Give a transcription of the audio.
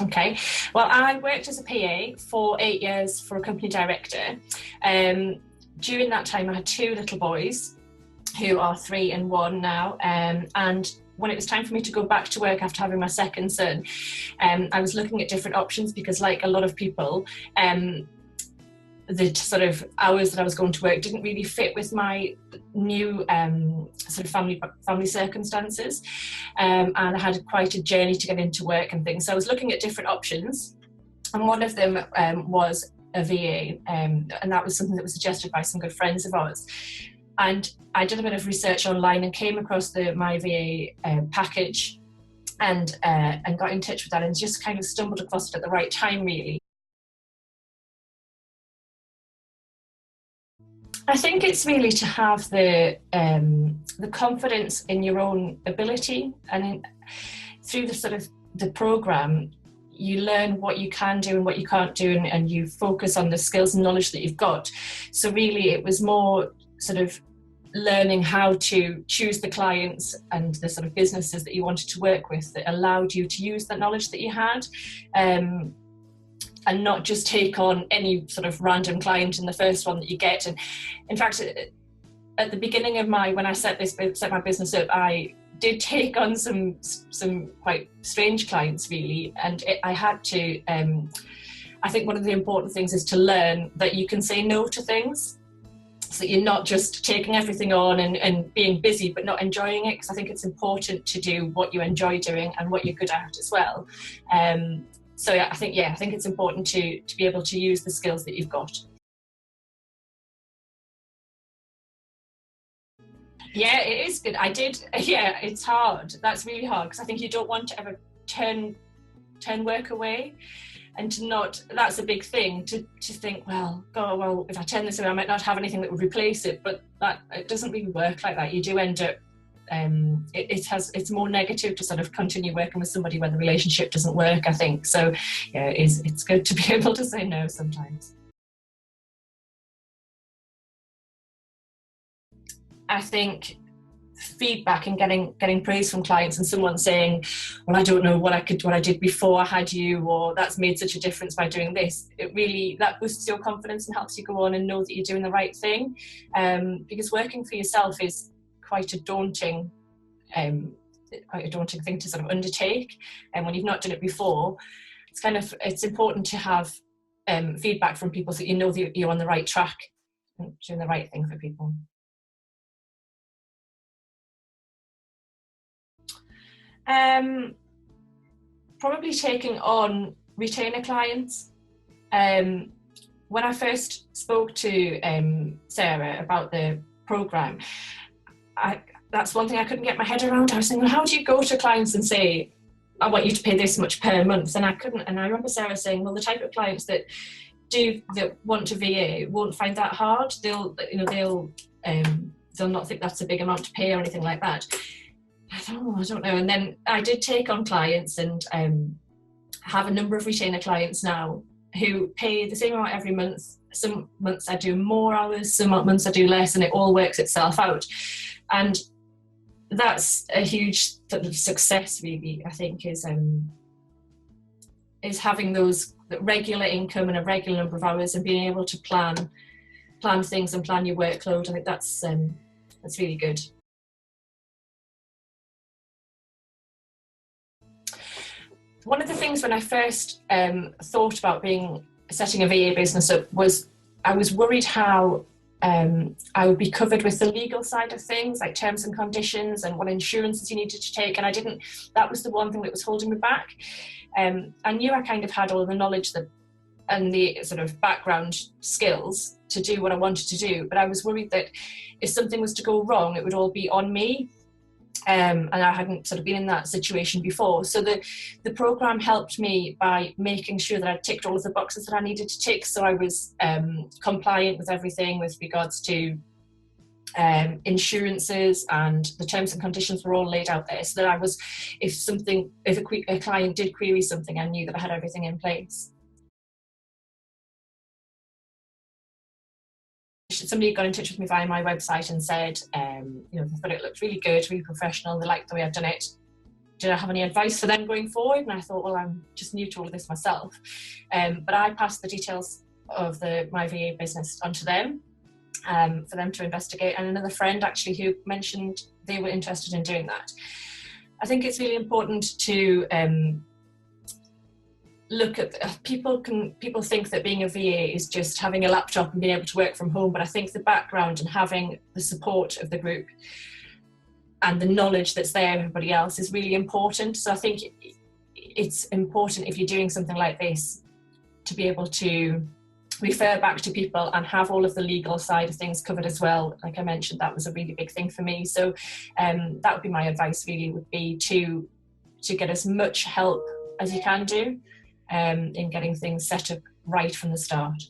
Okay, well, I worked as a PA for 8 years for a company director. During that time, I had two little boys who are 3 and 1 now. And when it was time for me to go back to work after having my second son, I was looking at different options because, like a lot of people, the sort of hours that I was going to work didn't really fit with my new sort of family circumstances, and I had quite a journey to get into work and things. So I was looking at different options, and one of them was a VA, and that was something that was suggested by some good friends of ours. And I did a bit of research online and came across the My VA package, and got in touch with that, and just kind of stumbled across it at the right time, really. I think it's really to have the confidence in your own ability, and through the sort of the program, you learn what you can do and what you can't do, and you focus on the skills and knowledge that you've got. So really, it was more sort of learning how to choose the clients and the sort of businesses that you wanted to work with that allowed you to use that knowledge that you had. And not just take on any sort of random client in the first one that you get. And in fact, at the beginning of when I set my business up, I did take on some quite strange clients, really. And I had to, I think one of the important things is to learn that you can say no to things. So you're not just taking everything on and being busy but not enjoying it, because I think it's important to do what you enjoy doing and what you're good at as well. So I think it's important to be able to use the skills that you've got. Yeah, it is good. I did. Yeah, it's hard. That's really hard, because I think you don't want to ever turn work away, and to not. That's a big thing to think. Well, if I turn this away, I might not have anything that would replace it. But it doesn't really work like that. You do end up. It's more negative to sort of continue working with somebody when the relationship doesn't work, I think. So yeah, it's good to be able to say no sometimes. I think feedback and getting praise from clients, and someone saying, well, I don't know what I did before I had you, or that's made such a difference by doing this. That boosts your confidence and helps you go on and know that you're doing the right thing, because working for yourself is quite a daunting thing to sort of undertake, and when you've not done it before, it's important to have feedback from people so you know that you're on the right track and doing the right thing for people. Probably taking on retainer clients. When I first spoke to Sarah about the programme, that's one thing I couldn't get my head around. I was saying, well, how do you go to clients and say, I want you to pay this much per month? And I couldn't. And I remember Sarah saying, well, the type of clients that want to VA won't find that hard. They'll not think that's a big amount to pay or anything like that. I don't know. And then I did take on clients, and have a number of retainer clients now who pay the same amount every month. Some months I do more hours, some months I do less, and it all works itself out. And that's a huge sort of success, really, I think, is having those regular income and a regular number of hours, and being able to plan things and plan your workload. I think that's really good. One of the things when I first thought about setting a VA business up was I was worried how I would be covered with the legal side of things, like terms and conditions and what insurances you needed to take. And that was the one thing that was holding me back. I knew I kind of had all of the knowledge and the sort of background skills to do what I wanted to do, but I was worried that if something was to go wrong, it would all be on me. And I hadn't sort of been in that situation before. So the programme helped me by making sure that I ticked all of the boxes that I needed to tick. So I was compliant with everything with regards to insurances, and the terms and conditions were all laid out there, so that if a client did query something, I knew that I had everything in place. Somebody got in touch with me via my website and said, they thought it looked really good, really professional. They liked the way I'd done it. did I have any advice for them going forward? And I thought, well, I'm just new to all of this myself. But I passed the details of my VA business onto them for them to investigate, and another friend actually who mentioned they were interested in doing that. I think it's really important to look at people think that being a VA is just having a laptop and being able to work from home, but I think the background and having the support of the group and the knowledge that's there of everybody else is really important. So I think it's important, if you're doing something like this, to be able to refer back to people and have all of the legal side of things covered as well. Like I mentioned, that was a really big thing for me. So that would be my advice, really, would be to get as much help as you can do in getting things set up right from the start.